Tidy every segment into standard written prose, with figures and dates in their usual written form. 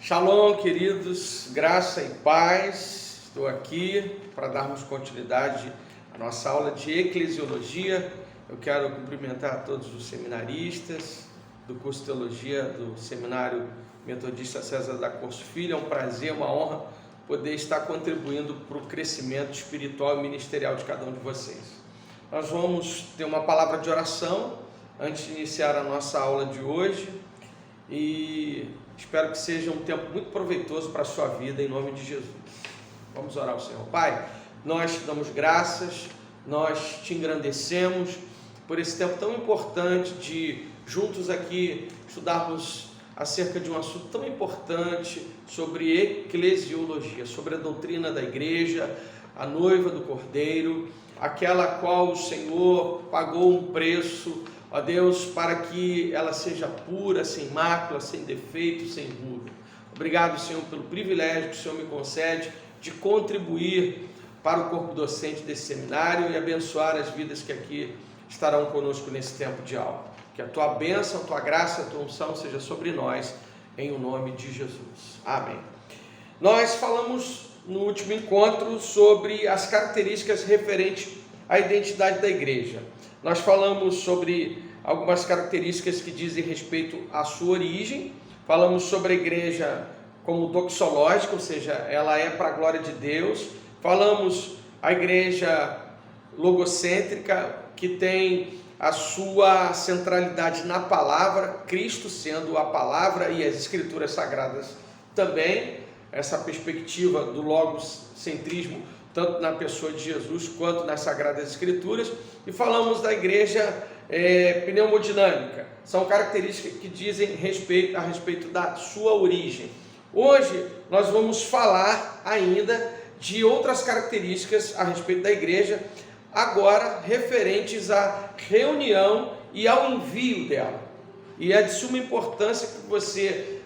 Shalom, queridos, graça e paz. Estou aqui para darmos continuidade à nossa aula de eclesiologia. Eu quero cumprimentar todos os seminaristas do curso de teologia do Seminário Metodista César da Corso Filho. É um prazer, uma honra poder estar contribuindo para o crescimento espiritual e ministerial de cada um de vocês. Nós vamos ter uma palavra de oração antes de iniciar a nossa aula de hoje e espero que seja um tempo muito proveitoso para a sua vida, em nome de Jesus. Vamos orar ao Senhor. Pai, nós te damos graças, nós te engrandecemos por esse tempo tão importante de juntos aqui estudarmos acerca de um assunto tão importante sobre eclesiologia, sobre a doutrina da igreja, a noiva do Cordeiro, aquela a qual o Senhor pagou um preço, ó Deus, para que ela seja pura, sem mácula, sem defeito, sem ruga. Obrigado, Senhor, pelo privilégio que o Senhor me concede de contribuir para o corpo docente desse seminário e abençoar as vidas que aqui estarão conosco nesse tempo de aula. Que a tua bênção, a tua graça, a tua unção seja sobre nós, em o nome de Jesus. Amém. Nós falamos no último encontro sobre as características referentes à identidade da igreja. Nós falamos sobre algumas características que dizem respeito à sua origem, falamos sobre a igreja como doxológica, ou seja, ela é para a glória de Deus, falamos a igreja logocêntrica, que tem a sua centralidade na palavra, Cristo sendo a palavra e as escrituras sagradas também, essa perspectiva do logocentrismo, tanto na pessoa de Jesus quanto nas Sagradas Escrituras, e falamos da igreja pneumodinâmica. São características que dizem a respeito da sua origem. Hoje nós vamos falar ainda de outras características a respeito da igreja, agora referentes à reunião e ao envio dela. E é de suma importância que você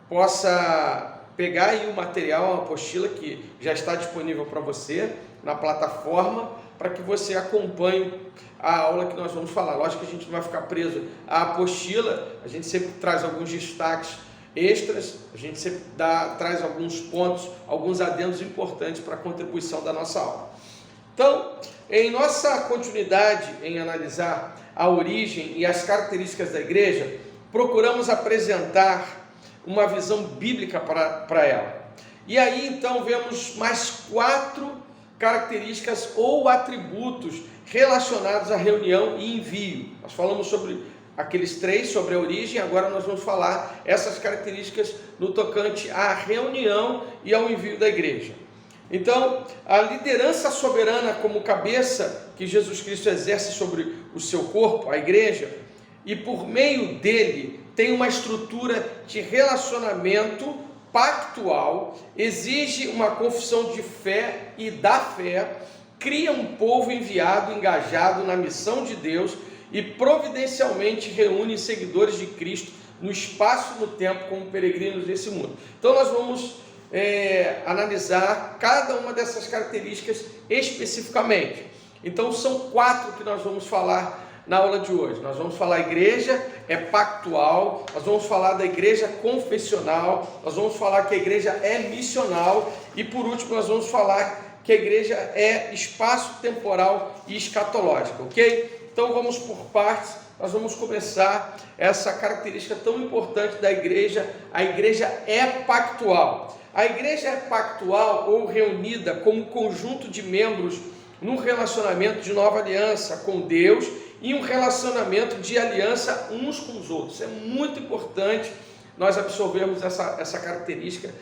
possa pegar aí o material, a apostila que já está disponível para você na plataforma, para que você acompanhe a aula que nós vamos falar. Lógico que a gente não vai ficar preso à apostila, a gente sempre traz alguns destaques extras, a gente sempre traz alguns pontos, alguns adendos importantes para a contribuição da nossa aula. Então, em nossa continuidade em analisar a origem e as características da igreja, procuramos apresentar uma visão bíblica para ela. E aí então vemos mais 4 características ou atributos relacionados à reunião e envio. Nós falamos sobre aqueles 3, sobre a origem, agora nós vamos falar essas características no tocante à reunião e ao envio da igreja. Então, a liderança soberana como cabeça que Jesus Cristo exerce sobre o seu corpo, a igreja, e por meio dele tem uma estrutura de relacionamento pactual, exige uma confissão de fé e da fé, cria um povo enviado, engajado na missão de Deus e providencialmente reúne seguidores de Cristo no espaço e no tempo como peregrinos desse mundo. Então nós vamos analisar cada uma dessas características especificamente. Então são 4 que nós vamos falar na aula de hoje. Nós vamos falar a igreja é pactual, nós vamos falar da igreja confessional, nós vamos falar que a igreja é missional e por último nós vamos falar que a igreja é espaço-temporal e escatológica, ok? Então vamos por partes, nós vamos começar essa característica tão importante da igreja. A igreja é pactual. A igreja é pactual ou reunida como conjunto de membros num relacionamento de nova aliança com Deus e um relacionamento de aliança uns com os outros. É muito importante nós absorvermos essa característica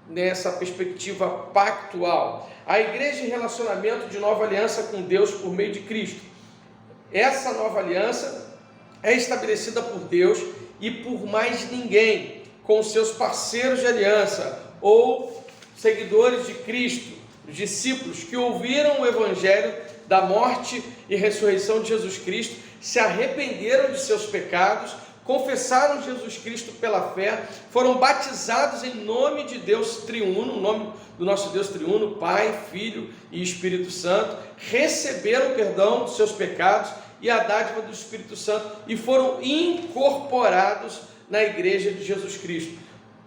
nessa perspectiva pactual. A igreja em relacionamento de nova aliança com Deus por meio de Cristo. Essa nova aliança é estabelecida por Deus e por mais ninguém, com seus parceiros de aliança ou seguidores de Cristo, discípulos que ouviram o evangelho da morte e ressurreição de Jesus Cristo, se arrependeram de seus pecados, confessaram Jesus Cristo pela fé, foram batizados em nome de Deus triuno, o nome do nosso Deus triuno, Pai, Filho e Espírito Santo, receberam o perdão dos seus pecados e a dádiva do Espírito Santo e foram incorporados na igreja de Jesus Cristo.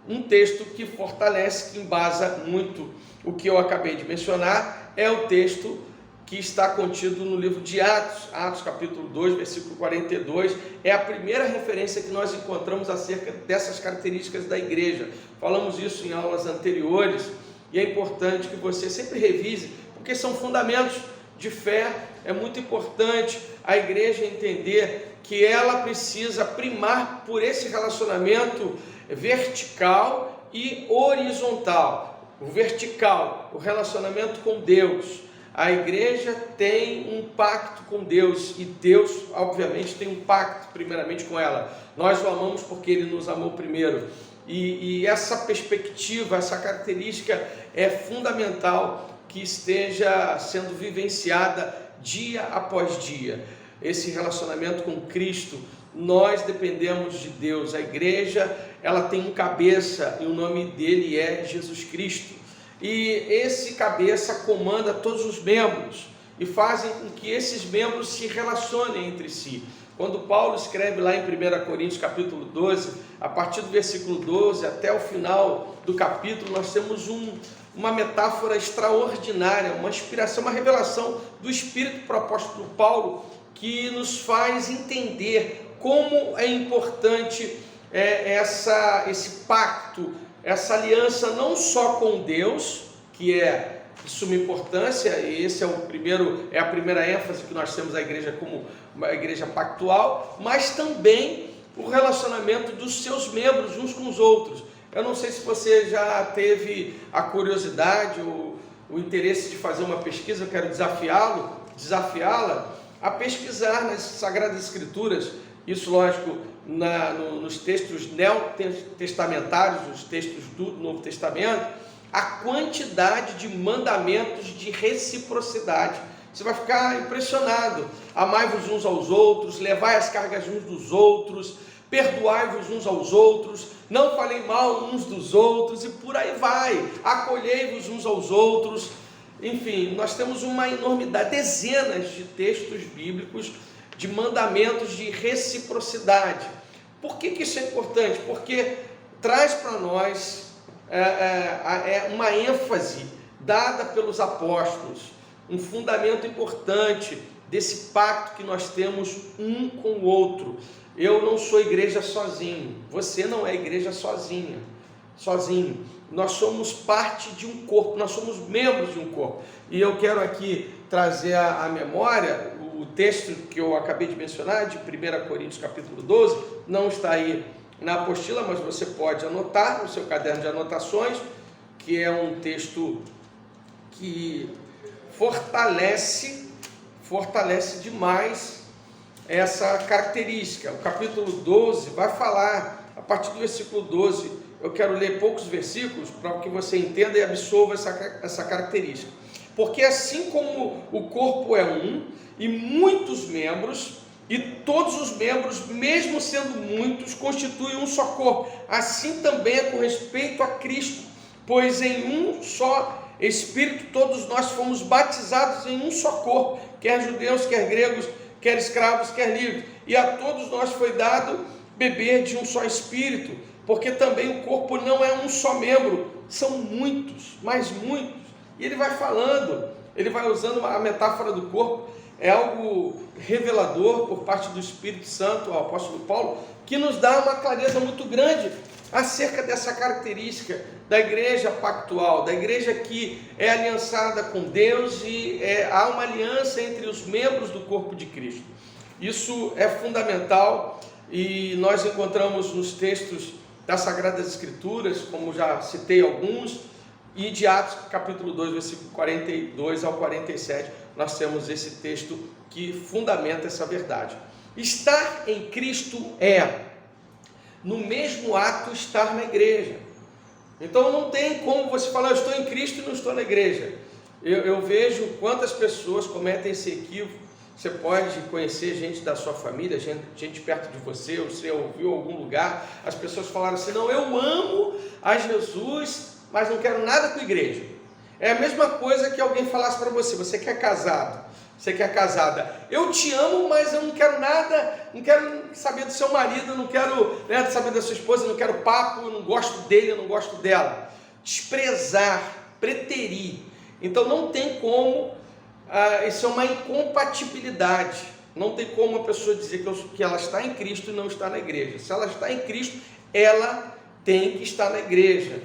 um texto que fortalece, que embasa muito o que eu acabei de mencionar, é o texto que está contido no livro de Atos, Atos capítulo 2, versículo 42, é a primeira referência que nós encontramos acerca dessas características da igreja. Falamos isso em aulas anteriores, e é importante que você sempre revise, porque são fundamentos de fé. É muito importante a igreja entender que ela precisa primar por esse relacionamento vertical e horizontal. O vertical, o relacionamento com Deus. A igreja tem um pacto com Deus, e Deus, obviamente, tem um pacto primeiramente com ela. Nós o amamos porque Ele nos amou primeiro. E essa perspectiva, essa característica é fundamental que esteja sendo vivenciada dia após dia. Esse relacionamento com Cristo, nós dependemos de Deus. A igreja, ela tem um cabeça, e o nome dele é Jesus Cristo. E esse cabeça comanda todos os membros e fazem com que esses membros se relacionem entre si. Quando Paulo escreve lá em 1 Coríntios capítulo 12, a partir do versículo 12 até o final do capítulo, nós temos uma metáfora extraordinária, uma inspiração, uma revelação do Espírito para o apóstolo Paulo, que nos faz entender como é importante esse pacto, essa aliança não só com Deus, que é de suma importância, e esse é a primeira ênfase que nós temos a igreja como uma igreja pactual, mas também o relacionamento dos seus membros uns com os outros. Eu não sei se você já teve a curiosidade ou o interesse de fazer uma pesquisa. Eu quero desafiá-la a pesquisar nas Sagradas Escrituras, isso lógico nos textos neotestamentários, os textos do Novo Testamento, a quantidade de mandamentos de reciprocidade. Você vai ficar impressionado. Amai-vos uns aos outros, levai as cargas uns dos outros, perdoai-vos uns aos outros, não falei mal uns dos outros, e por aí vai. Acolhei-vos uns aos outros. Enfim, nós temos uma enormidade, dezenas de textos bíblicos de mandamentos de reciprocidade. Por que isso é importante? Porque traz para nós uma ênfase dada pelos apóstolos, um fundamento importante desse pacto que nós temos um com o outro. Eu não sou igreja sozinho, você não é igreja sozinho. Nós somos parte de um corpo, nós somos membros de um corpo. E eu quero aqui trazer à memória o texto que eu acabei de mencionar, de 1 Coríntios capítulo 12, não está aí na apostila, mas você pode anotar no seu caderno de anotações, que é um texto que fortalece demais essa característica. O capítulo 12 vai falar, a partir do versículo 12, eu quero ler poucos versículos para que você entenda e absorva essa característica. Porque assim como o corpo é um, e muitos membros, e todos os membros, mesmo sendo muitos, constituem um só corpo, assim também é com respeito a Cristo, pois em um só Espírito todos nós fomos batizados em um só corpo, quer judeus, quer gregos, quer escravos, quer livres, e a todos nós foi dado beber de um só Espírito, porque também o corpo não é um só membro, são muitos, mas muitos. E ele vai falando, ele vai usando a metáfora do corpo, é algo revelador por parte do Espírito Santo ao apóstolo Paulo, que nos dá uma clareza muito grande acerca dessa característica da igreja pactual, da igreja que é aliançada com Deus, e há uma aliança entre os membros do corpo de Cristo. Isso é fundamental, e nós encontramos nos textos das Sagradas Escrituras, como já citei alguns, e de Atos capítulo 2, versículo 42 ao 47, nós temos esse texto que fundamenta essa verdade. Estar em Cristo no mesmo ato, estar na igreja. Então não tem como você falar, eu estou em Cristo e não estou na igreja. Eu vejo quantas pessoas cometem esse equívoco. Você pode conhecer gente da sua família, gente perto de você, ou você ouviu em algum lugar, as pessoas falaram assim, não, eu amo a Jesus, mas não quero nada com a igreja. É a mesma coisa que alguém falasse para você, você que é casado, Você que é casada, eu te amo, mas eu não quero nada, não quero saber do seu marido, não quero saber da sua esposa, não quero papo, eu não gosto dele, eu não gosto dela. Desprezar, preterir. Então não tem como, isso é uma incompatibilidade. Não tem como a pessoa dizer que ela está em Cristo e não está na igreja. Se ela está em Cristo, ela tem que estar na igreja.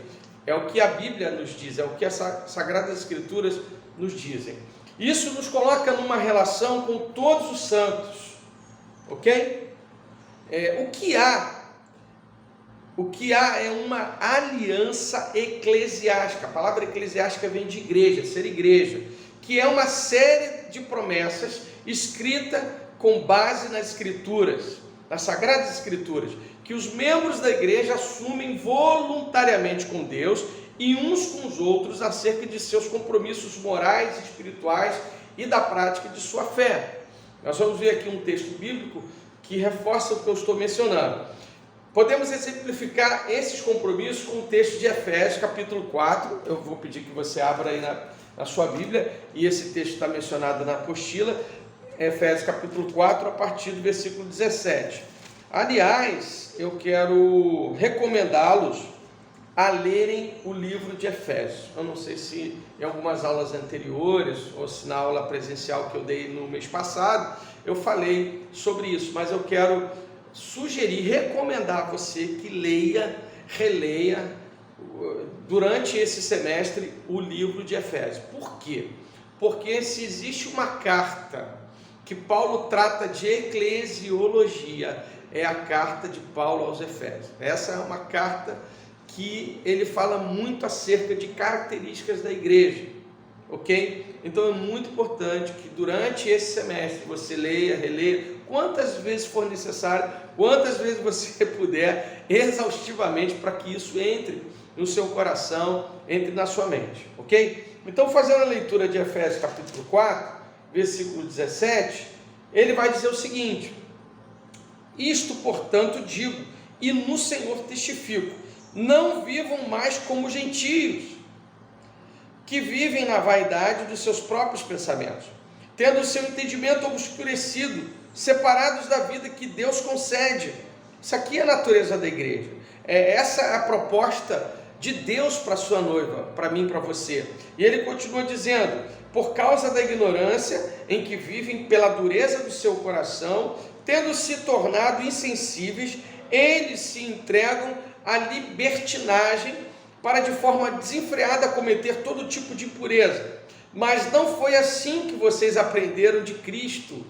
É o que a Bíblia nos diz, é o que as Sagradas Escrituras nos dizem. Isso nos coloca numa relação com todos os santos, ok? O que há é uma aliança eclesiástica. A palavra eclesiástica vem de igreja, ser igreja, que é uma série de promessas escrita com base nas Escrituras, nas Sagradas Escrituras, que os membros da igreja assumem voluntariamente com Deus e uns com os outros acerca de seus compromissos morais e espirituais e da prática de sua fé. Nós vamos ver aqui um texto bíblico que reforça o que eu estou mencionando. Podemos exemplificar esses compromissos com o texto de Efésios, capítulo 4. Eu vou pedir que você abra aí na sua Bíblia, e esse texto está mencionado na apostila, Efésios capítulo 4, a partir do versículo 17. Aliás, eu quero recomendá-los a lerem o livro de Efésios. Eu não sei se em algumas aulas anteriores, ou se na aula presencial que eu dei no mês passado, eu falei sobre isso, mas eu quero sugerir, recomendar a você que releia durante esse semestre o livro de Efésios. Por quê? Porque se existe uma carta que Paulo trata de eclesiologia, é a carta de Paulo aos Efésios. Essa é uma carta que ele fala muito acerca de características da igreja, ok? Então é muito importante que durante esse semestre você leia, releia, quantas vezes for necessário, quantas vezes você puder, exaustivamente, para que isso entre no seu coração, entre na sua mente, ok? Então, fazendo a leitura de Efésios capítulo 4, versículo 17, ele vai dizer o seguinte: isto, portanto, digo, e no Senhor testifico, não vivam mais como gentios, que vivem na vaidade dos seus próprios pensamentos, tendo o seu entendimento obscurecido, separados da vida que Deus concede. Isso aqui é a natureza da igreja. Essa é a proposta de Deus para a sua noiva, para mim e para você. E ele continua dizendo: por causa da ignorância em que vivem, pela dureza do seu coração, tendo se tornado insensíveis, eles se entregam à libertinagem para de forma desenfreada cometer todo tipo de impureza. Mas não foi assim que vocês aprenderam de Cristo,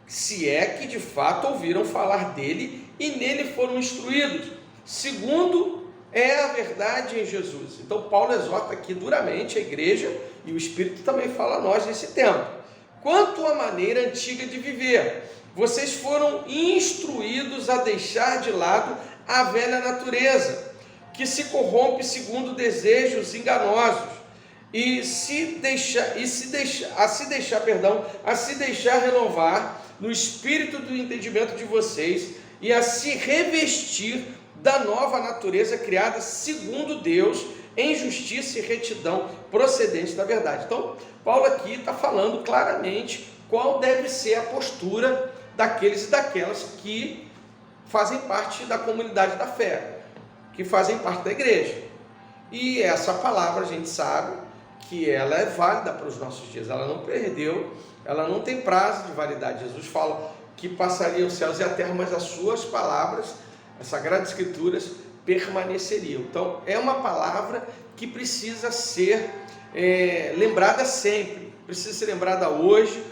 se é que de fato ouviram falar dele e nele foram instruídos, segundo é a verdade em Jesus. Então Paulo exorta aqui duramente a igreja, e o Espírito também fala a nós nesse tempo. Quanto à maneira antiga de viver, vocês foram instruídos a deixar de lado a velha natureza, que se corrompe segundo desejos enganosos, a se deixar renovar no espírito do entendimento de vocês, e a se revestir da nova natureza criada segundo Deus, em justiça e retidão procedentes da verdade. Então, Paulo aqui está falando claramente qual deve ser a postura daqueles e daquelas que fazem parte da comunidade da fé, que fazem parte da igreja. E essa palavra a gente sabe que ela é válida para os nossos dias, ela não perdeu, ela não tem prazo de validade. Jesus fala que passaria os céus e a terra, mas as suas palavras, as Sagradas Escrituras, permaneceriam. Então é uma palavra que precisa ser lembrada sempre, precisa ser lembrada hoje,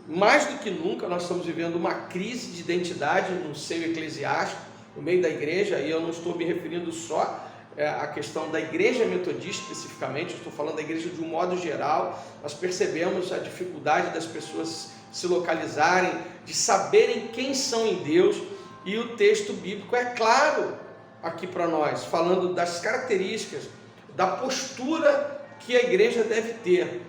mais do que nunca. Nós estamos vivendo uma crise de identidade no seio eclesiástico, no meio da igreja, e eu não estou me referindo só à questão da igreja metodista especificamente, eu estou falando da igreja de um modo geral. Nós percebemos a dificuldade das pessoas se localizarem, de saberem quem são em Deus, e o texto bíblico é claro aqui para nós, falando das características, da postura que a igreja deve ter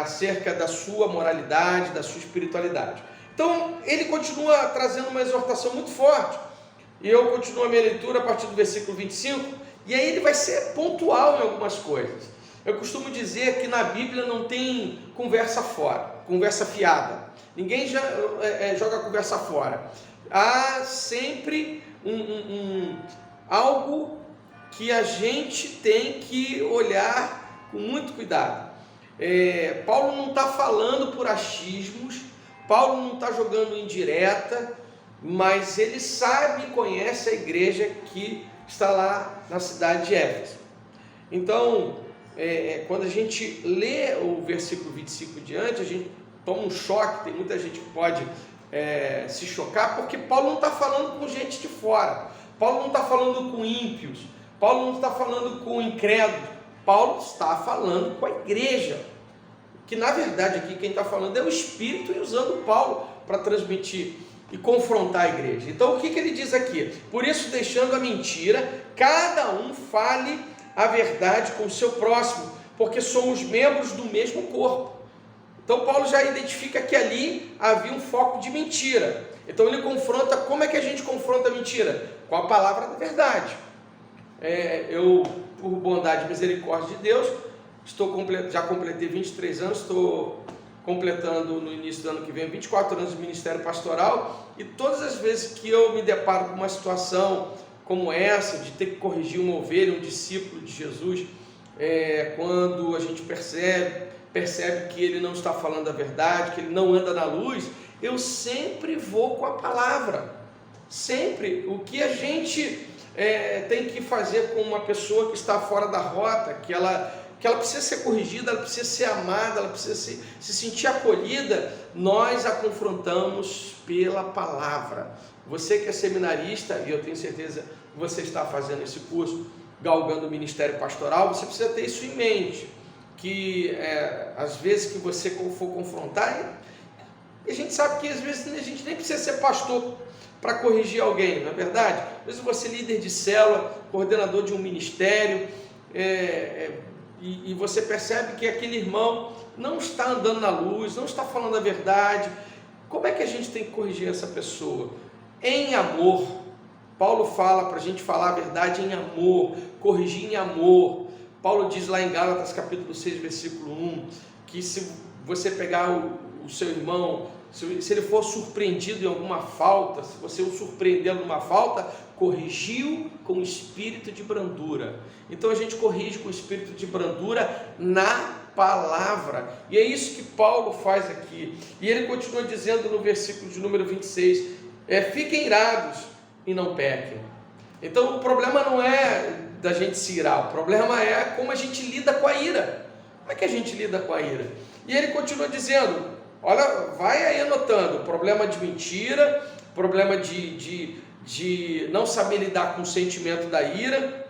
acerca da sua moralidade, da sua espiritualidade. Então ele continua trazendo uma exortação muito forte, e eu continuo a minha leitura a partir do versículo 25, e aí ele vai ser pontual em algumas coisas. Eu costumo dizer que na Bíblia não tem conversa fora. conversa fiada. Ninguém joga a conversa fora. Há sempre algo que a gente tem que olhar com muito cuidado. Paulo não está falando por achismos, Paulo não está jogando indireta, mas ele sabe e conhece a igreja que está lá na cidade de Éfeso. Então, quando a gente lê o versículo 25 diante, a gente toma um choque. Tem muita gente que pode se chocar, porque Paulo não está falando com gente de fora, Paulo não está falando com ímpios, Paulo não está falando com incrédulos, Paulo está falando com a igreja, que na verdade aqui quem está falando é o Espírito e usando Paulo para transmitir e confrontar a igreja. Então o que ele diz aqui? Por isso, deixando a mentira, cada um fale a verdade com o seu próximo, porque somos membros do mesmo corpo. Então Paulo já identifica que ali havia um foco de mentira. Então ele confronta. Como é que a gente confronta a mentira? Com a palavra da verdade. Eu, por bondade e misericórdia de Deus, já completei 23 anos, estou completando no início do ano que vem 24 anos de ministério pastoral, e todas as vezes que eu me deparo com uma situação como essa, de ter que corrigir uma ovelha, um discípulo de Jesus, quando a gente percebe que ele não está falando a verdade, que ele não anda na luz, eu sempre vou com a palavra. Sempre. O que a gente tem que fazer com uma pessoa que está fora da rota, que ela precisa ser corrigida, ela precisa ser amada, ela precisa se sentir acolhida, nós a confrontamos pela palavra. Você que é seminarista, e eu tenho certeza que você está fazendo esse curso, galgando o ministério pastoral, você precisa ter isso em mente, que às vezes que você for confrontar, e a gente sabe que às vezes a gente nem precisa ser pastor para corrigir alguém, não é verdade? Às vezes você é líder de célula, coordenador de um ministério, e você percebe que aquele irmão não está andando na luz, não está falando a verdade. Como é que a gente tem que corrigir essa pessoa? Em amor. Paulo fala para a gente falar a verdade em amor, corrigir em amor. Paulo diz lá em Gálatas capítulo 6, versículo 1, que se você pegar o seu irmão, se ele for surpreendido em alguma falta, se você o surpreender em alguma falta, corrigiu com espírito de brandura. Então a gente corrige com espírito de brandura na palavra, e é isso que Paulo faz aqui. E ele continua dizendo no versículo de número 26, fiquem irados e não pequem. Então o problema não é da gente se irar, o problema é como a gente lida com a ira. Como é que a gente lida com a ira? E ele continua dizendo, olha, vai aí anotando, problema de mentira, problema de não saber lidar com o sentimento da ira.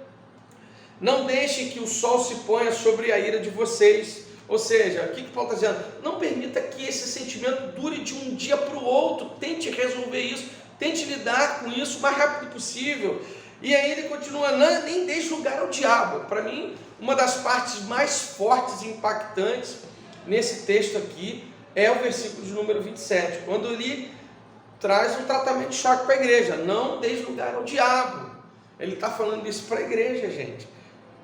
Não deixem que o sol se ponha sobre a ira de vocês. Ou seja, o que Paulo está dizendo? Não permita que esse sentimento dure de um dia para o outro. Tente resolver isso, tente lidar com isso o mais rápido possível. E aí ele continua, nem deixe lugar ao diabo. Para mim, uma das partes mais fortes e impactantes nesse texto aqui é o versículo de número 27, quando ele traz um tratamento de choque para a igreja. Não deixe lugar ao diabo. Ele está falando isso para a igreja, gente.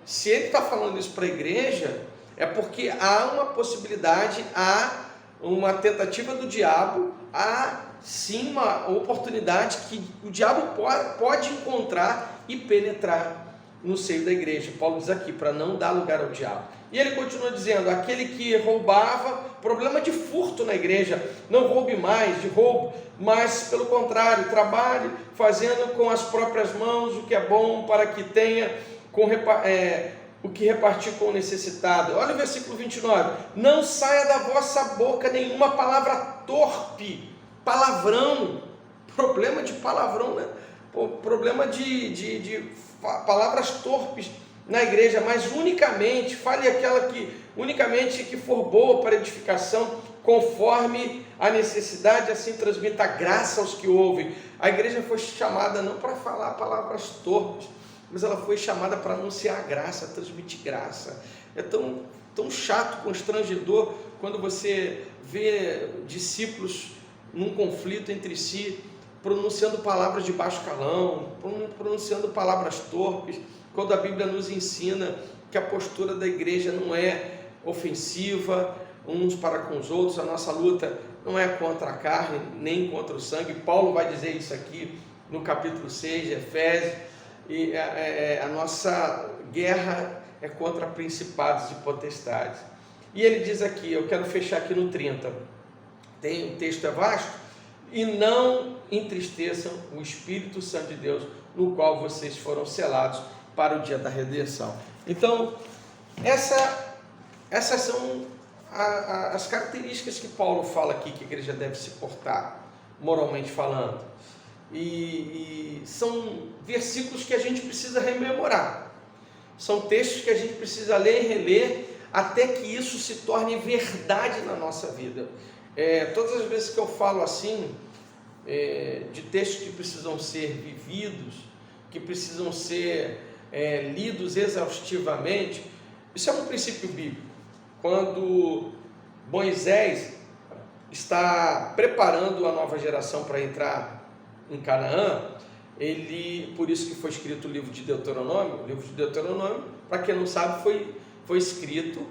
Se ele está falando isso para a igreja, é porque há uma possibilidade, há uma tentativa do diabo, há sim uma oportunidade que o diabo pode encontrar e penetrar no seio da igreja. Paulo diz aqui, para não dar lugar ao diabo. E ele continua dizendo, aquele que roubava, problema de furto na igreja, não roube mais de roubo, mas pelo contrário, trabalhe fazendo com as próprias mãos o que é bom, para que tenha o que repartir com o necessitado. Olha o versículo 29, não saia da vossa boca nenhuma palavra torpe, palavrão, problema de palavrão, né? Problema de palavras torpes na igreja, mas unicamente, fale aquela que for boa para edificação, conforme a necessidade, assim transmita graça aos que ouvem. A igreja foi chamada não para falar palavras torpes, mas ela foi chamada para anunciar graça, transmitir graça. É tão chato, constrangedor, quando você vê discípulos num conflito entre si, pronunciando palavras de baixo calão, pronunciando palavras torpes, quando a Bíblia nos ensina que a postura da igreja não é ofensiva, uns para com os outros. A nossa luta não é contra a carne, nem contra o sangue. Paulo vai dizer isso aqui no capítulo 6 de Efésios. E a nossa guerra é contra principados e potestades. E ele diz aqui, eu quero fechar aqui no 30, o texto é vasto: e não entristeçam o Espírito Santo de Deus, no qual vocês foram selados para o dia da redenção. Então, essas são as características que Paulo fala aqui que a igreja deve se portar, moralmente falando. E são versículos que a gente precisa rememorar, são textos que a gente precisa ler e reler, até que isso se torne verdade na nossa vida. Todas as vezes que eu falo assim, de textos que precisam ser vividos, que precisam ser lidos exaustivamente, isso é um princípio bíblico. Quando Moisés está preparando a nova geração para entrar em Canaã, por isso que foi escrito o livro de Deuteronômio. O livro de Deuteronômio, para quem não sabe, foi escrito,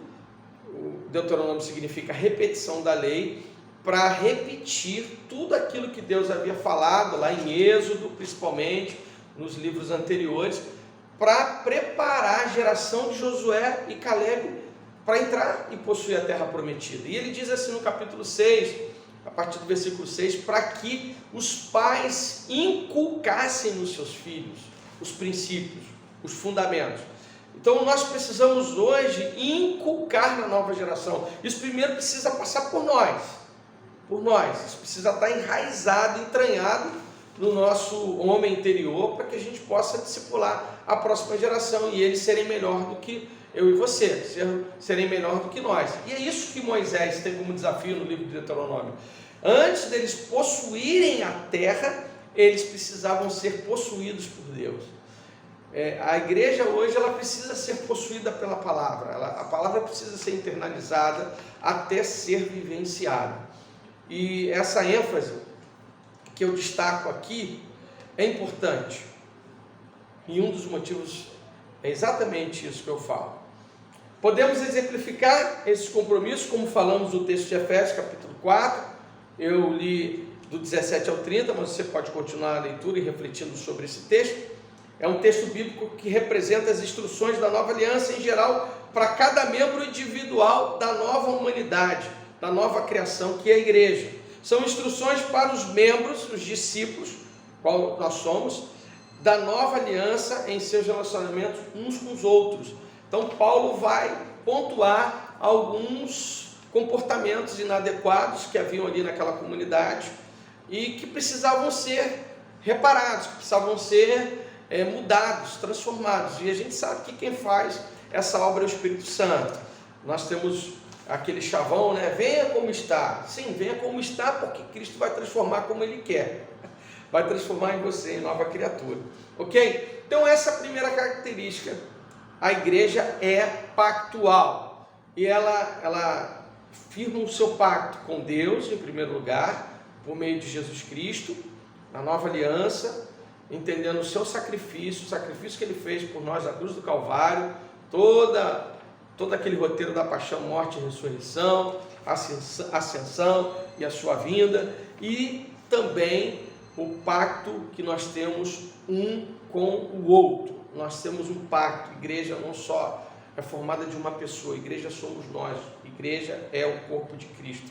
o Deuteronômio significa repetição da lei, para repetir tudo aquilo que Deus havia falado lá em Êxodo, principalmente nos livros anteriores, para preparar a geração de Josué e Calebe para entrar e possuir a terra prometida. E ele diz assim no capítulo 6, a partir do versículo 6, para que os pais inculcassem nos seus filhos os princípios, os fundamentos. Então nós precisamos hoje inculcar na nova geração. Isso primeiro precisa passar por nós. Isso precisa estar enraizado, entranhado no nosso homem interior, para que a gente possa discipular a próxima geração e eles serem melhor do que eu e você, serem melhor do que nós. E é isso que Moisés tem como desafio no livro de Deuteronômio. Antes deles possuírem a terra, eles precisavam ser possuídos por Deus. A igreja hoje, ela precisa ser possuída pela palavra. A palavra precisa ser internalizada até ser vivenciada. E essa ênfase que eu destaco aqui é importante. E um dos motivos é exatamente isso que eu falo. Podemos exemplificar esses compromissos, como falamos no texto de Efésios, capítulo 4. Eu li do 17 ao 30, mas você pode continuar a leitura e refletindo sobre esse texto. É um texto bíblico que representa as instruções da nova aliança em geral, para cada membro individual da nova humanidade, da nova criação que é a igreja. São instruções para os membros, os discípulos, qual nós somos, da nova aliança em seus relacionamentos uns com os outros. Então Paulo vai pontuar alguns comportamentos inadequados que haviam ali naquela comunidade e que precisavam ser reparados, que precisavam ser mudados, transformados. E a gente sabe que quem faz essa obra é o Espírito Santo. Nós temos aquele chavão, né? Venha como está. Sim, venha como está, porque Cristo vai transformar como Ele quer. Vai transformar em você, em nova criatura. Ok? Então essa é a primeira característica. A igreja é pactual. E ela firma o seu pacto com Deus, em primeiro lugar, por meio de Jesus Cristo, na nova aliança, entendendo o seu sacrifício, o sacrifício que Ele fez por nós na cruz do Calvário, todo aquele roteiro da paixão, morte e ressurreição, ascensão e a sua vinda, e também o pacto que nós temos um com o outro. Nós temos um pacto. Igreja não só é formada de uma pessoa, igreja somos nós, igreja é o corpo de Cristo.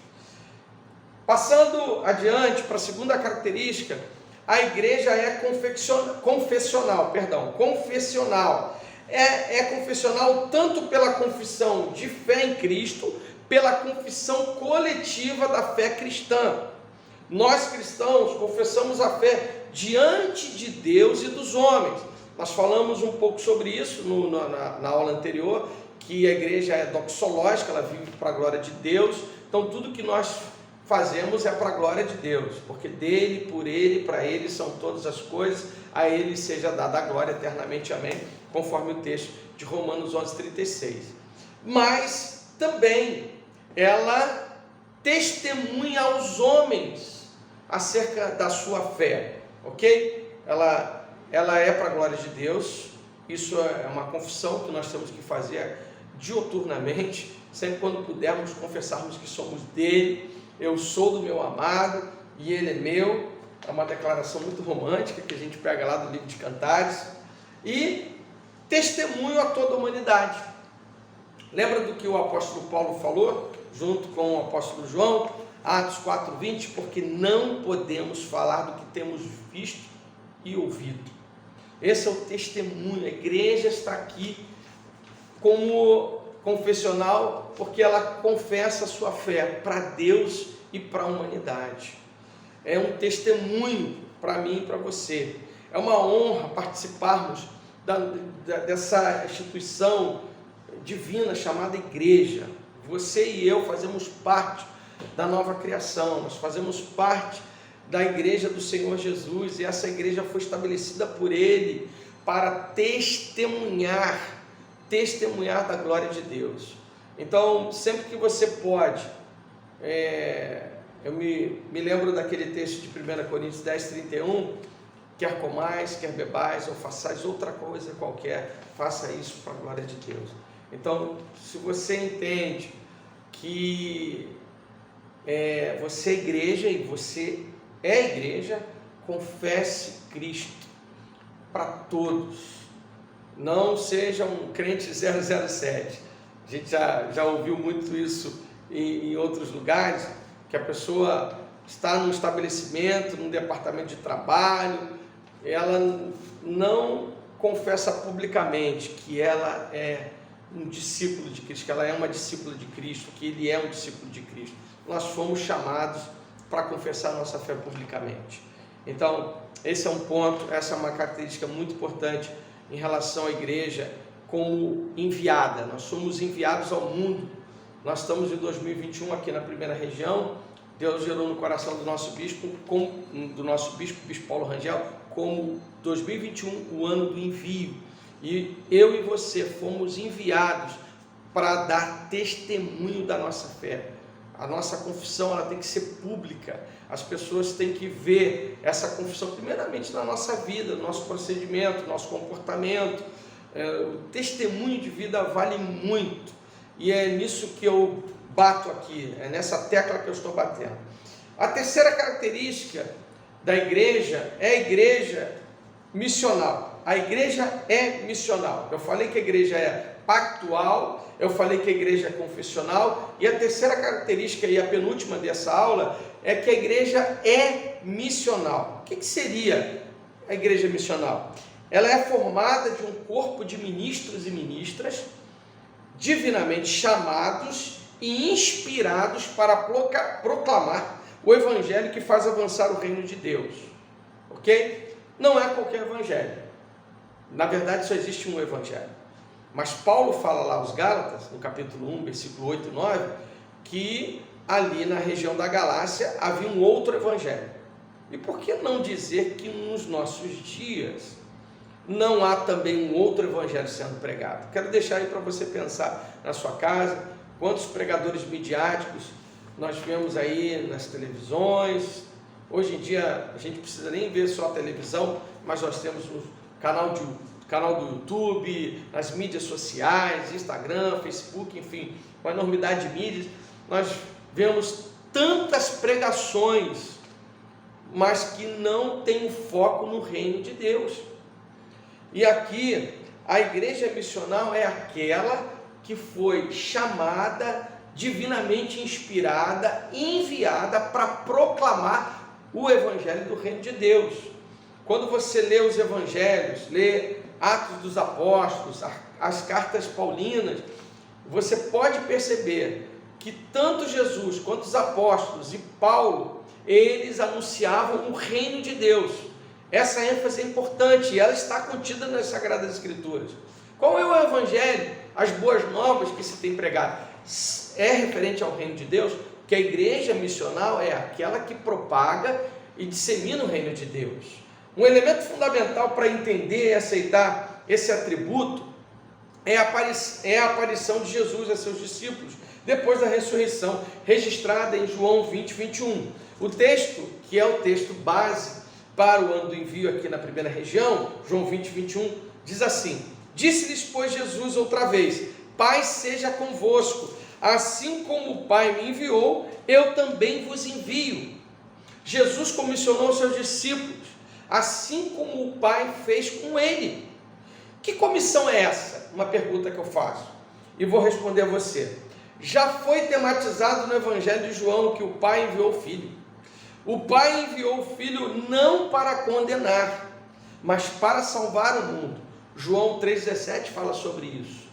Passando adiante para a segunda característica, a igreja é confessional. É confessional tanto pela confissão de fé em Cristo, pela confissão coletiva da fé cristã. Nós cristãos confessamos a fé diante de Deus e dos homens. Nós falamos um pouco sobre isso na aula anterior, que a igreja é doxológica, ela vive para a glória de Deus. Então tudo que nós fazemos é para a glória de Deus, porque dele, por ele, para ele são todas as coisas, a ele seja dada a glória eternamente, amém, conforme o texto de Romanos 11:36. Mas também ela testemunha aos homens acerca da sua fé, ok? Ela é para a glória de Deus. Isso é uma confissão que nós temos que fazer diuturnamente, sempre quando pudermos confessarmos que somos dele. Eu sou do meu amado e ele é meu. É uma declaração muito romântica que a gente pega lá do livro de Cantares. E testemunho a toda a humanidade. Lembra do que o apóstolo Paulo falou, junto com o apóstolo João, Atos 4:20, porque não podemos falar do que temos visto e ouvido. Esse é o testemunho. A igreja está aqui como confessional, porque ela confessa a sua fé para Deus e para a humanidade. É um testemunho para mim e para você. É uma honra participarmos dessa instituição divina chamada igreja. Você e eu fazemos parte da nova criação, nós fazemos parte da igreja do Senhor Jesus, e essa igreja foi estabelecida por Ele para testemunhar da glória de Deus. Então, sempre que você pode, eu me lembro daquele texto de 1 Coríntios 10:31, quer comais, quer bebais, ou façais outra coisa qualquer, faça isso para a glória de Deus. Então, se você entende que você é igreja e você é igreja, confesse Cristo para todos. Não seja um crente 007. A gente já ouviu muito isso em outros lugares, que a pessoa está num estabelecimento, num departamento de trabalho, ela não confessa publicamente que ela é um discípulo de Cristo, que ela é uma discípula de Cristo, que ele é um discípulo de Cristo. Nós fomos chamados para confessar nossa fé publicamente. Então, esse é um ponto, essa é uma característica muito importante em relação à igreja como enviada. Nós somos enviados ao mundo. Nós estamos em 2021 aqui na primeira região. Deus gerou no coração do nosso bispo, bispo Paulo Rangel, como 2021 o ano do envio. E eu e você fomos enviados para dar testemunho da nossa fé. A nossa confissão ela tem que ser pública. As pessoas têm que ver essa confissão primeiramente na nossa vida, no nosso procedimento, no nosso comportamento. O testemunho de vida vale muito. E é nisso que eu bato aqui, é nessa tecla que eu estou batendo. A terceira característica da igreja é a igreja missional. A igreja é missional. Eu falei que a igreja é pactual, eu falei que a igreja é confessional, e a terceira característica e a penúltima dessa aula é que a igreja é missional. O que seria a igreja missional? Ela é formada de um corpo de ministros e ministras divinamente chamados e inspirados para proclamar o evangelho que faz avançar o reino de Deus. Ok? Não é qualquer evangelho. Na verdade, só existe um evangelho. Mas Paulo fala lá aos Gálatas, no capítulo 1, versículo 8 e 9, que ali na região da Galácia havia um outro evangelho. E por que não dizer que nos nossos dias não há também um outro evangelho sendo pregado? Quero deixar aí para você pensar na sua casa, quantos pregadores midiáticos nós vemos aí nas televisões. Hoje em dia a gente não precisa nem ver só a televisão, mas nós temos um canal do YouTube, nas mídias sociais, Instagram, Facebook, enfim, uma enormidade de mídias. Nós vemos tantas pregações, mas que não tem foco no reino de Deus. E aqui, a igreja missional é aquela que foi chamada, divinamente inspirada, enviada para proclamar o evangelho do reino de Deus. Quando você lê os evangelhos, lê Atos dos Apóstolos, as cartas paulinas, você pode perceber que tanto Jesus quanto os apóstolos e Paulo, eles anunciavam o reino de Deus. Essa ênfase é importante e ela está contida nas Sagradas Escrituras. Qual é o evangelho, as boas novas que se tem pregado? É referente ao reino de Deus, que a igreja missional é aquela que propaga e dissemina o reino de Deus. Um elemento fundamental para entender e aceitar esse atributo é a aparição de Jesus a seus discípulos, depois da ressurreição, registrada em João 20:21. O texto, que é o texto base para o ano do envio aqui na primeira região, João 20:21, diz assim: Disse-lhes, pois, Jesus outra vez: paz seja convosco. Assim como o Pai me enviou, eu também vos envio. Jesus comissionou seus discípulos, assim como o Pai fez com ele. Que comissão é essa? Uma pergunta que eu faço e vou responder a você. Já foi tematizado no Evangelho de João que o Pai enviou o Filho. O Pai enviou o Filho não para condenar, mas para salvar o mundo. João 3,17 fala sobre isso.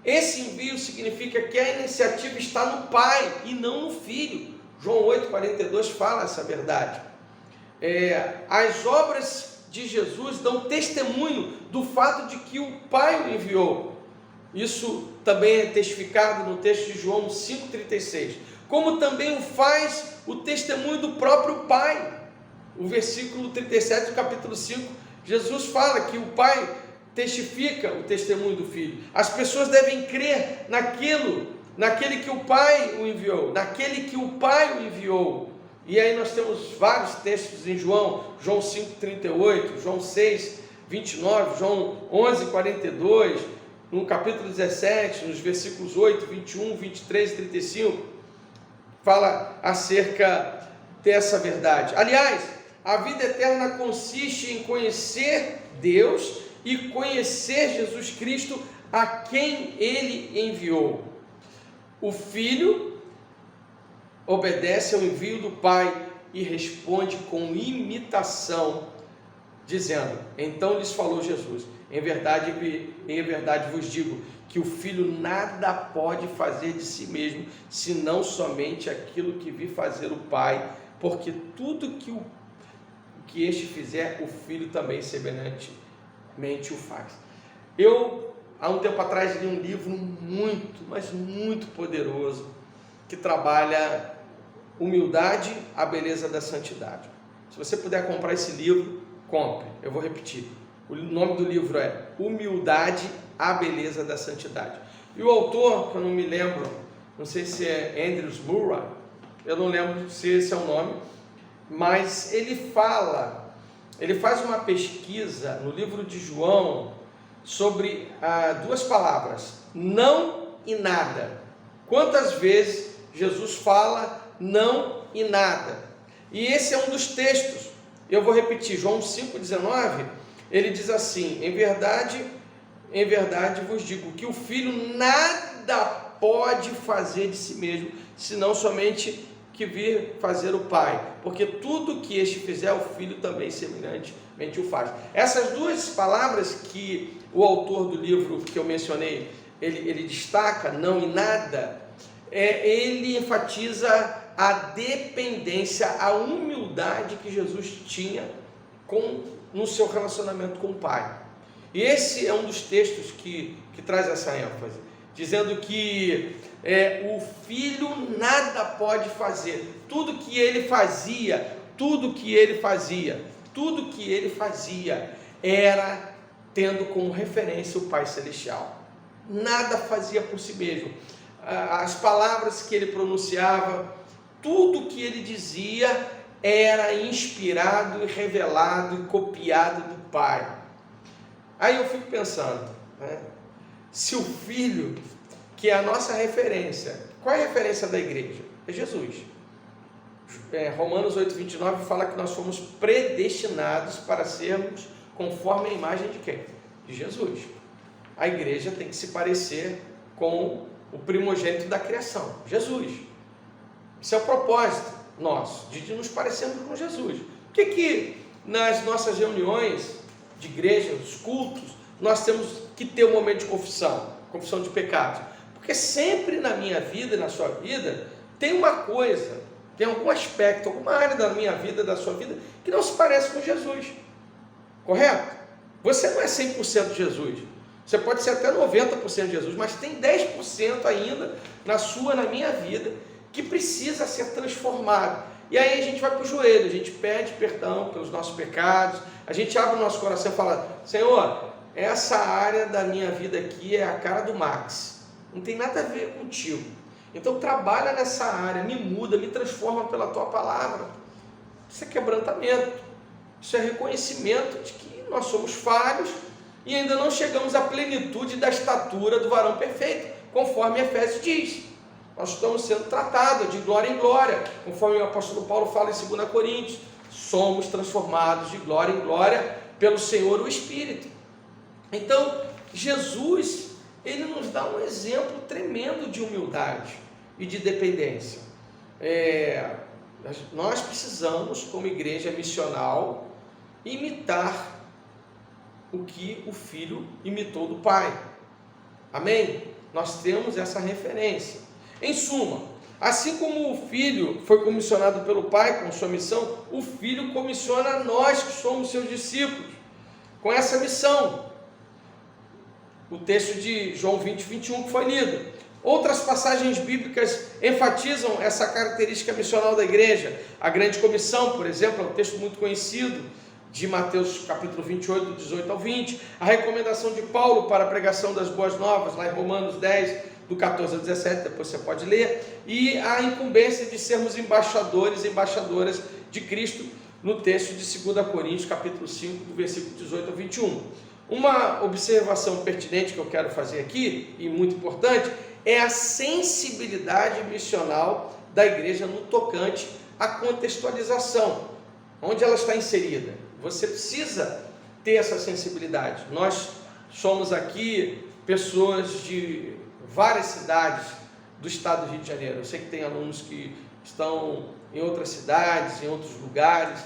Esse envio significa que a iniciativa está no Pai e não no Filho. João 8,42 fala essa verdade. As obras de Jesus dão testemunho do fato de que o Pai o enviou. Isso também é testificado no texto de João 5,36. Como também o faz o testemunho do próprio Pai. O versículo 37 do capítulo 5, Jesus fala que o Pai testifica o testemunho do Filho. As pessoas devem crer naquele que o Pai o enviou, naquele que o Pai o enviou. E aí nós temos vários textos em João 5,38, João 6,29, João 11,42, no capítulo 17, nos versículos 8, 21, 23 e 35, fala acerca dessa verdade. Aliás, a vida eterna consiste em conhecer Deus e conhecer Jesus Cristo, a quem Ele enviou. O Filho obedece ao envio do Pai e responde com imitação, dizendo: então lhes falou Jesus, em verdade vos digo, que o Filho nada pode fazer de si mesmo, senão somente aquilo que vi fazer o Pai, porque tudo que este fizer, o Filho também semelhantemente o faz. Eu, há um tempo atrás, li um livro muito, mas muito poderoso, que trabalha humildade, a beleza da santidade. Se você puder comprar esse livro, compre. Eu vou repetir. O nome do livro é Humildade, a beleza da santidade. E o autor, que eu não me lembro, não sei se é Andrew Murray, eu não lembro se esse é o nome, mas ele faz uma pesquisa no livro de João sobre duas palavras, não e nada. Quantas vezes Jesus fala não e nada? E esse é um dos textos. Eu vou repetir, João 5,19, ele diz assim: em verdade vos digo que o Filho nada pode fazer de si mesmo, senão somente que vir fazer o Pai, porque tudo que este fizer, o Filho também semelhantemente o faz. Essas duas palavras que o autor do livro que eu mencionei, ele destaca, não e nada, ele enfatiza a dependência, a humildade que Jesus tinha no seu relacionamento com o Pai. E esse é um dos textos que traz essa ênfase, dizendo que o Filho nada pode fazer. Tudo que ele fazia era tendo como referência o Pai Celestial. Nada fazia por si mesmo. As palavras que ele pronunciava, tudo que ele dizia era inspirado e revelado e copiado do Pai. Aí eu fico pensando, se o Filho, que é a nossa referência, qual é a referência da igreja? É Jesus. Romanos 8,29 fala que nós fomos predestinados para sermos conforme a imagem de quem? De Jesus. A igreja tem que se parecer com o primogênito da criação, Jesus. Esse é o propósito nosso, de nos parecermos com Jesus. Por que nas nossas reuniões de igreja, os cultos, nós temos que ter um momento de confissão de pecados? Porque sempre na minha vida e na sua vida, tem uma coisa, tem algum aspecto, alguma área da minha vida, da sua vida, que não se parece com Jesus. Correto? Você não é 100% Jesus. Você pode ser até 90% Jesus, mas tem 10% ainda na sua, na minha vida, que precisa ser transformado. E aí a gente vai para o joelho, a gente pede perdão pelos nossos pecados, a gente abre o nosso coração e fala: Senhor, essa área da minha vida aqui é a cara do Max, não tem nada a ver contigo. Então trabalha nessa área, me muda, me transforma pela tua palavra. Isso é quebrantamento, isso é reconhecimento de que nós somos falhos e ainda não chegamos à plenitude da estatura do varão perfeito, conforme Efésios diz. Nós estamos sendo tratados de glória em glória, conforme o apóstolo Paulo fala em 2 Coríntios. Somos transformados de glória em glória pelo Senhor, o Espírito. Então, Jesus, ele nos dá um exemplo tremendo de humildade e de dependência. Nós precisamos, como igreja missional, imitar o que o Filho imitou do Pai. Amém? Nós temos essa referência. Em suma, assim como o Filho foi comissionado pelo Pai com sua missão, o Filho comissiona nós que somos seus discípulos com essa missão. O texto de João 20, 21 que foi lido. Outras passagens bíblicas enfatizam essa característica missional da igreja. A grande comissão, por exemplo, é um texto muito conhecido de Mateus capítulo 28, do 18 ao 20. A recomendação de Paulo para a pregação das boas novas, lá em Romanos 10, do 14 ao 17, depois você pode ler. E a incumbência de sermos embaixadores e embaixadoras de Cristo, no texto de 2 Coríntios capítulo 5, do versículo 18 ao 21. Uma observação pertinente que eu quero fazer aqui, e muito importante, é a sensibilidade missional da igreja no tocante à contextualização, onde ela está inserida. Você precisa ter essa sensibilidade. Nós somos aqui pessoas de várias cidades do estado do Rio de Janeiro. Eu sei que tem alunos que estão em outras cidades, em outros lugares.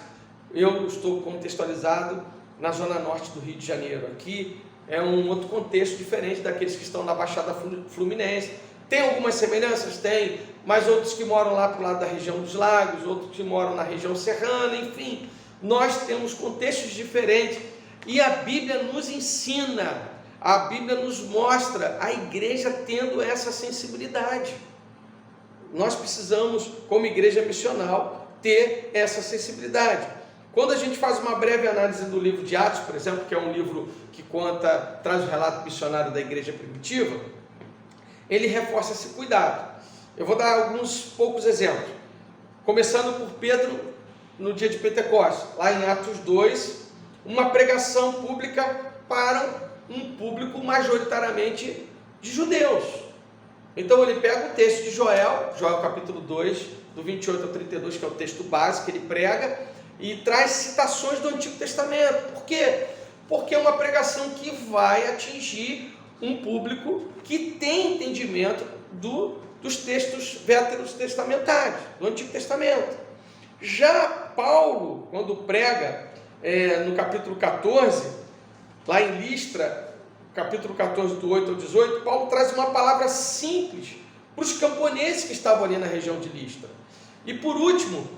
Eu estou contextualizado na zona norte do Rio de Janeiro. Aqui é um outro contexto diferente daqueles que estão na Baixada Fluminense. Tem algumas semelhanças? Tem, mas outros que moram lá para o lado da região dos lagos, outros que moram na região serrana, enfim, nós temos contextos diferentes, e a Bíblia nos ensina, a Bíblia nos mostra a igreja tendo essa sensibilidade. Nós precisamos, como igreja missional, ter essa sensibilidade. Quando a gente faz uma breve análise do livro de Atos, por exemplo, que é um livro que traz o relato missionário da igreja primitiva, ele reforça esse cuidado. Eu vou dar alguns poucos exemplos, começando por Pedro no dia de Pentecostes, lá em Atos 2, uma pregação pública para um público majoritariamente de judeus. Então ele pega o texto de Joel capítulo 2, do 28 ao 32, que é o texto básico que ele prega, e traz citações do Antigo Testamento. Por quê? Porque é uma pregação que vai atingir um público que tem entendimento dos textos veterotestamentários, do Antigo Testamento. Já Paulo, quando prega no capítulo 14, lá em Listra, capítulo 14, do 8 ao 18, Paulo traz uma palavra simples para os camponeses que estavam ali na região de Listra. E por último,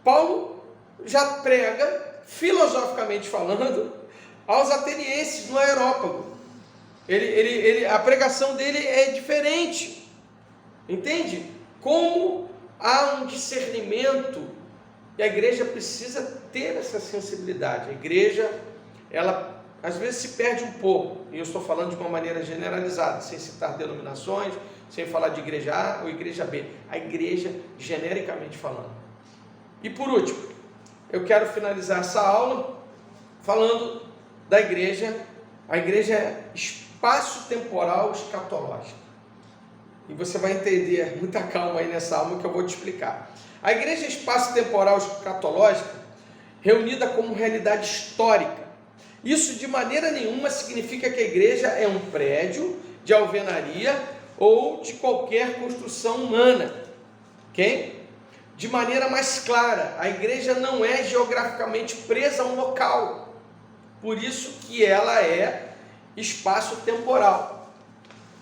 Paulo já prega, filosoficamente falando, aos atenienses no Areópago. A pregação dele é diferente, entende? Como há um discernimento, e a igreja precisa ter essa sensibilidade. A igreja, ela às vezes se perde um pouco, e eu estou falando de uma maneira generalizada, sem citar denominações, sem falar de igreja A ou igreja B, a igreja genericamente falando. E por último, eu quero finalizar essa aula falando da igreja. A igreja é espaço-temporal escatológico. E você vai entender, muita calma aí nessa aula que eu vou te explicar. A igreja é espaço-temporal escatológica, reunida como realidade histórica. Isso de maneira nenhuma significa que a igreja é um prédio de alvenaria ou de qualquer construção humana, ok? De maneira mais clara, a igreja não é geograficamente presa a um local, por isso que ela é espaço-temporal.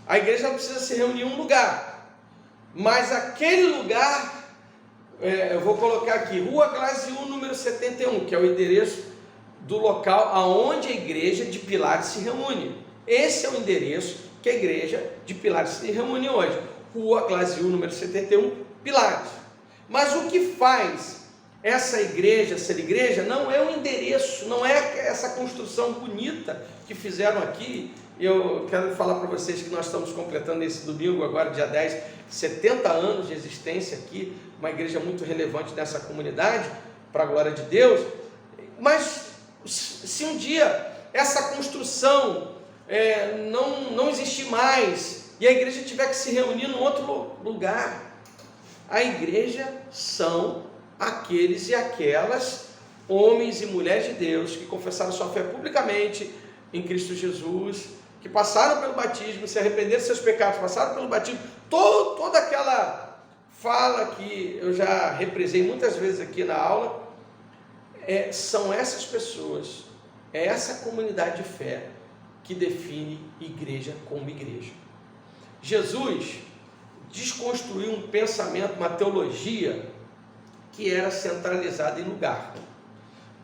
A igreja não precisa se reunir em um lugar, mas aquele lugar, eu vou colocar aqui, Rua Glaziú, número 71, que é o endereço do local aonde a igreja de Pilares se reúne. Esse é o endereço que a igreja de Pilares se reúne hoje. Rua Glaziú, número 71, Pilares. Mas o que faz essa igreja ser igreja não é o endereço, não é essa construção bonita que fizeram aqui. Eu quero falar para vocês que nós estamos completando esse domingo, agora dia 10, 70 anos de existência aqui, uma igreja muito relevante nessa comunidade, para a glória de Deus. Mas se um dia essa construção não existir mais e a igreja tiver que se reunir em outro lugar. A igreja são aqueles e aquelas homens e mulheres de Deus que confessaram sua fé publicamente em Cristo Jesus, que passaram pelo batismo, se arrependeram dos seus pecados, passaram pelo batismo, toda aquela fala que eu já represei muitas vezes aqui na aula, são essas pessoas, é essa comunidade de fé que define igreja como igreja. Jesus desconstruiu um pensamento, uma teologia que era centralizada em lugar.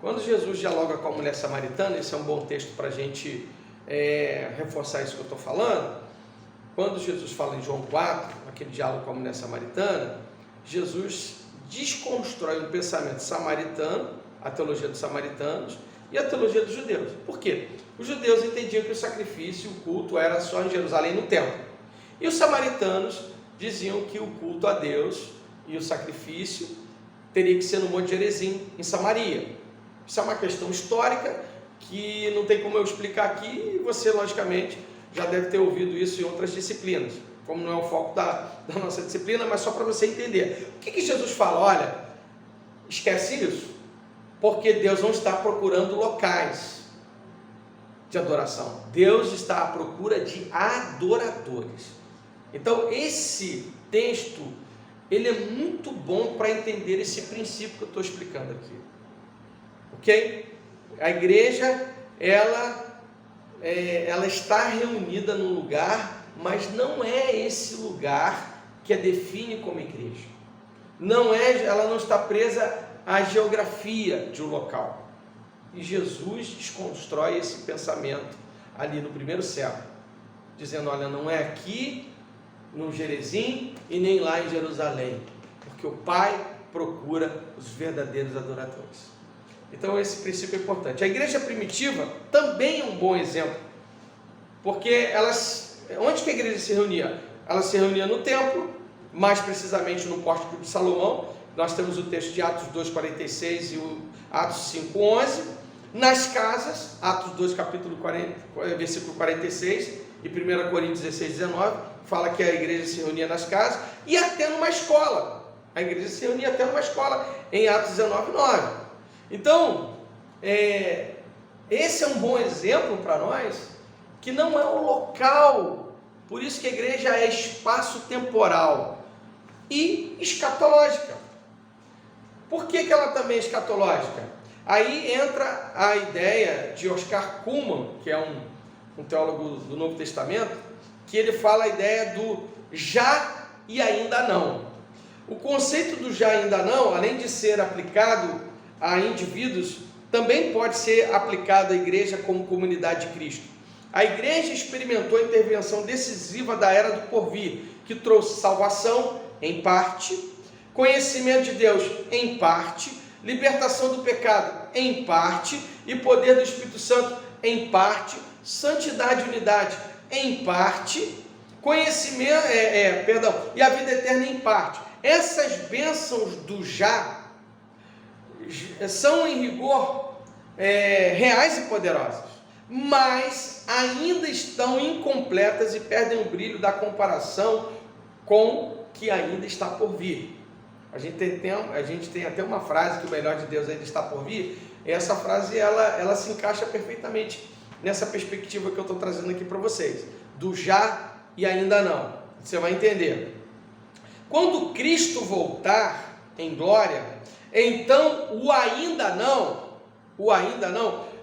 Quando Jesus dialoga com a mulher samaritana, esse é um bom texto para a gente reforçar isso que eu estou falando. Quando Jesus fala em João 4, aquele diálogo com a mulher samaritana, Jesus desconstrói um pensamento samaritano, a teologia dos samaritanos e a teologia dos judeus. Por quê? Os judeus entendiam que o sacrifício, o culto era só em Jerusalém, no templo. E os samaritanos diziam que o culto a Deus e o sacrifício teria que ser no Monte Gerizim, em Samaria. Isso é uma questão histórica que não tem como eu explicar aqui, e você, logicamente, já deve ter ouvido isso em outras disciplinas, como não é o foco da nossa disciplina, mas só para você entender. O que Jesus fala? Olha, esquece isso, porque Deus não está procurando locais de adoração. Deus está à procura de adoradores. Então, esse texto, ele é muito bom para entender esse princípio que eu estou explicando aqui. Ok? A igreja, ela está reunida num lugar, mas não é esse lugar que a define como igreja. Ela não está presa à geografia de um local. E Jesus desconstrói esse pensamento ali no primeiro século, dizendo, olha, não é aqui no Gerizim e nem lá em Jerusalém, porque o Pai procura os verdadeiros adoradores. Então esse princípio é importante. A igreja primitiva também é um bom exemplo, porque onde que a igreja se reunia? Ela se reunia no templo, mais precisamente no Pórtico de Salomão. Nós temos o texto de Atos 2,46 e o Atos 5,11. Nas casas, Atos 2, versículo 46 e 1 Coríntios 16, 19, fala que a igreja se reunia nas casas e até numa escola. A igreja se reunia até numa escola, em Atos 19, 9. Então, esse é um bom exemplo para nós, que não é um local, por isso que a igreja é espaço temporal e escatológica. Por que ela também é escatológica? Aí entra a ideia de Oscar Cullmann, que é um teólogo do Novo Testamento, que ele fala a ideia do já e ainda não. O conceito do já e ainda não, além de ser aplicado a indivíduos, também pode ser aplicado à igreja como comunidade de Cristo. A igreja experimentou a intervenção decisiva da era do porvir, que trouxe salvação, em parte, conhecimento de Deus, em parte, libertação do pecado, em parte, e poder do Espírito Santo, em parte, santidade e unidade, em parte, conhecimento, e a vida eterna, em parte. Essas bênçãos do já são em rigor reais e poderosas, mas ainda estão incompletas e perdem o brilho da comparação com o que ainda está por vir. A gente tem até uma frase que o melhor de Deus ainda está por vir, e essa frase ela se encaixa perfeitamente nessa perspectiva que eu estou trazendo aqui para vocês, do já e ainda não. Você vai entender. Quando Cristo voltar em glória, então o ainda não,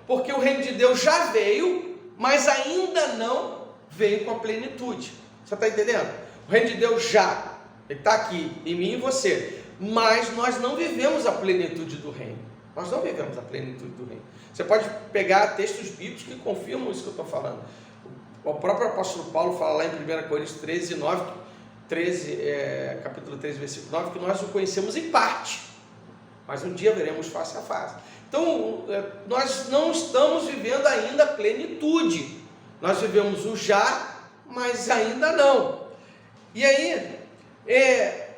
porque o reino de Deus já veio, mas ainda não veio com a plenitude. Você está entendendo? O reino de Deus ele está aqui, em mim e você, mas nós não vivemos a plenitude do reino. Nós não vivemos a plenitude do reino. Você pode pegar textos bíblicos que confirmam isso que eu estou falando. O próprio apóstolo Paulo fala lá em 1 Coríntios 13, 9, capítulo 13, versículo 9, que nós o conhecemos em parte, mas um dia veremos face a face. Então, nós não estamos vivendo ainda a plenitude. Nós vivemos o já, mas ainda não. E aí,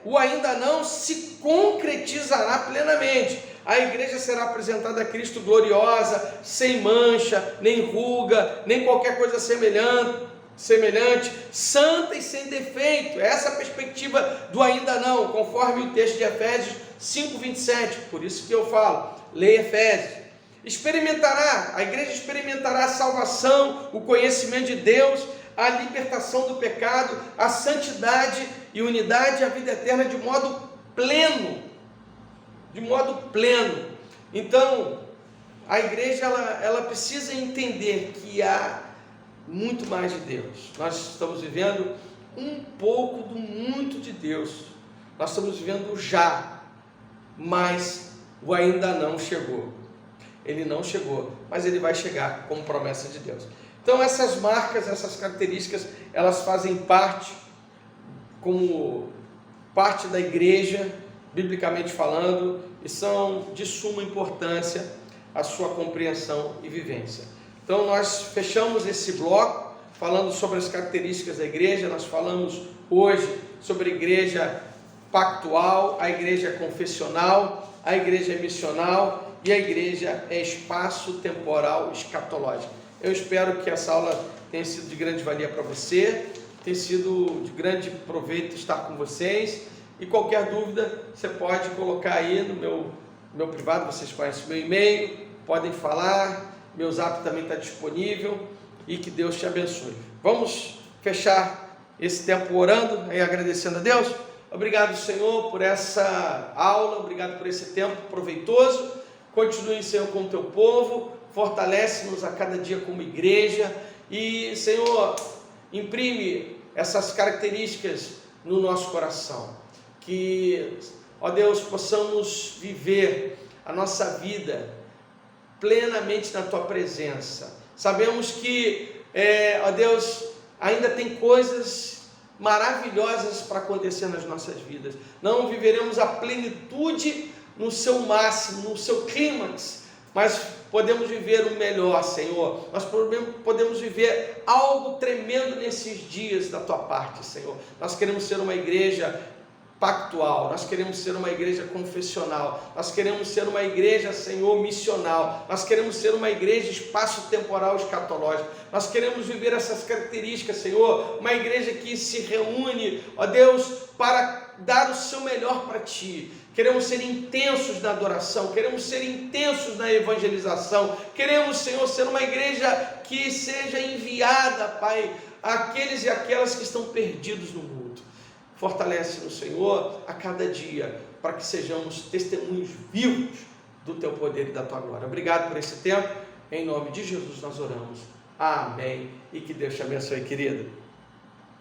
o ainda não se concretizará plenamente. A igreja será apresentada a Cristo gloriosa, sem mancha, nem ruga, nem qualquer coisa semelhante, santa e sem defeito. Essa é a perspectiva do ainda não, conforme o texto de Efésios 5:27. Por isso que eu falo, leia Efésios. A igreja experimentará a salvação, o conhecimento de Deus, a libertação do pecado, a santidade e unidade e a vida eterna de modo pleno. Então, a igreja ela precisa entender que há muito mais de Deus. Nós estamos vivendo um pouco do muito de Deus. Nós estamos vivendo o já, mas o ainda não chegou. Ele não chegou, mas ele vai chegar como promessa de Deus. Então essas marcas, essas características, elas fazem parte, como parte da igreja, biblicamente falando, e são de suma importância a sua compreensão e vivência. Então nós fechamos esse bloco falando sobre as características da igreja. Nós falamos hoje sobre a igreja pactual, a igreja confessional, a igreja missional e a igreja é espaço temporal escatológico. Eu espero que essa aula tenha sido de grande valia para você, tenha sido de grande proveito estar com vocês, e qualquer dúvida você pode colocar aí no meu privado, vocês conhecem o meu e-mail, podem falar, meu zap também está disponível, e que Deus te abençoe. Vamos fechar esse tempo orando e agradecendo a Deus. Obrigado, Senhor, por essa aula, obrigado por esse tempo proveitoso. Continue, Senhor, com o teu povo, fortalece-nos a cada dia como igreja e, Senhor, imprime essas características no nosso coração, que, ó Deus, possamos viver a nossa vida plenamente na tua presença. Sabemos que, ó Deus, ainda tem coisas maravilhosas para acontecer nas nossas vidas. Não viveremos a plenitude no seu máximo, no seu clímax, mas podemos viver o melhor, Senhor. Nós podemos viver algo tremendo nesses dias da tua parte, Senhor. Nós queremos ser uma igreja pactual, nós queremos ser uma igreja confessional, nós queremos ser uma igreja, Senhor, missional, nós queremos ser uma igreja espaço-temporal escatológico, nós queremos viver essas características, Senhor, uma igreja que se reúne, ó Deus, para dar o seu melhor para Ti. Queremos ser intensos na adoração, queremos ser intensos na evangelização, queremos, Senhor, ser uma igreja que seja enviada, Pai, àqueles e aquelas que estão perdidos no mundo. Fortalece-nos, Senhor, a cada dia, para que sejamos testemunhos vivos do Teu poder e da Tua glória. Obrigado por esse tempo, em nome de Jesus nós oramos. Amém. E que Deus te abençoe, querido.